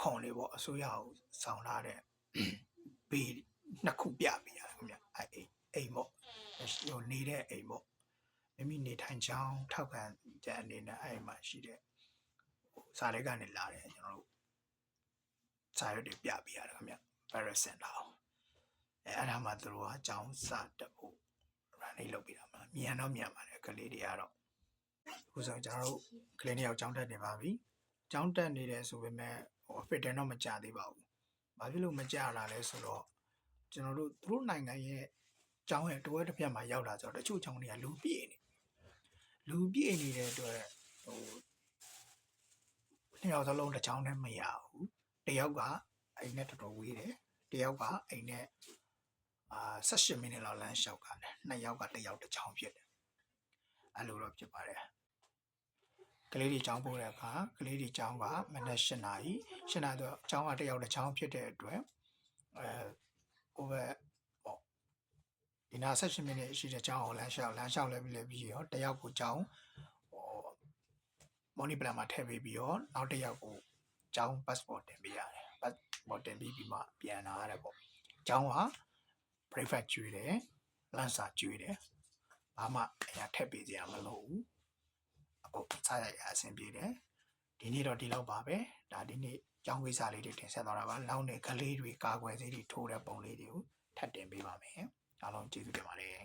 ခွန်လေးပေါ့အစိုးရကိုဆောင်လာတဲ့ဘေးနှစ်ခုပြပေးရတယ်ခင်ဗျအိမ်ပေါ့ဟိုနေတဲ့အိမ်ပေါ့မိမိနေထိုင်ချောင်းထောက်ခံတဲ့အနေနဲ့အဲ့မှာရှိတဲ့စာလေးကနေလာတယ်ကျွန်တော်တို့စာရွက်တွေပြပေးရတယ်ခင်ဗျ Paris Center အောင်အဲ့ဒါမှသူတို့ကအကြောင်းစတက်ဖို့ run လေးလုပ်ပေးတာမှာမြန်တော့မြန်ပါတယ်ကလေးတွေကတော့အခုဆိုကျွန်တော်တို့ကလေးတွေရောက်ကြောင်းတက်နေပါပြီကြောင်းတက်နေတယ်ဆိုပေမဲ့ဟို fit တော့မကြသေးပါဘူးဘာဖြစ်လို့မကြလာလဲဆိုတော့ကျွန်တော်တို့သူတို့နိုင်ငံရဲ့ကျောင်းရဲ့တဝက်တစ်ပြက်မှာရောက်လာဆိုတော့တချို့ကျောင်းတွေကလူပြည့်နေတဲ့အတွက်ဟိုနှစ်ယောက်သလုံးတစ်ချောင်းနဲ့မရဘူးတယောက်ကအိမ်နဲ့တော်တော်ဝေးတယ်တယောက်ကအိမ်နဲ့18မိနစ်လောက်လမ်းလျှောက်ရတယ်နှစ်ယောက်ကတယောက်တစ်ချောင်းဖြစ်တယ်အဲ့လိုတော့ဖြစ်ပါတယ်ကလေးတွေကျောင်းပို့တဲ့အခါကလေးတွေကျောင်းကမနက်8 နာရီတော့ကျောင်းကတယောက်တစ်ချောင်းဖြစ်တဲ့အတွက်ဟိုဘက်ပေါ့ဒီနာ18မိနစ်ရှိတဲ့ကျောင်းကိုလမ်းလျှောက်လဲပြီးရောတယောက်ကိုကျောင်းဟိုမော်နီပလန်မှာထည့်ပေးပြီးရောနောက်တစ်ယောက်ကိုကျောင်း passport တင်ပေးရတယ် passport တင်ပြီးမှပြန်လာရတယ်ပေါ့ကျောင်းက breakfast ကျွေးတယ်လမ်းစာကျွေးတယ်ဘာမှအရာထည့်ပေးကြရမလို့ဘူးအခုစားရအဆင်ပြေတယ်ဒီနေ့တော့ဒီလောက်ပါပဲဒါဒီနေ့ကျောင်းကိစ္စလေးတွေတင်ဆက်သွားတာပါနောက်နေ့ကလေးတွေကာကွယ်ဆေးတွေထိုးတဲ့ပုံလေးတွေကိုထပ်တင်ပေးပါမယ်အားလုံးကျေးဇူးတင်ပါတယ်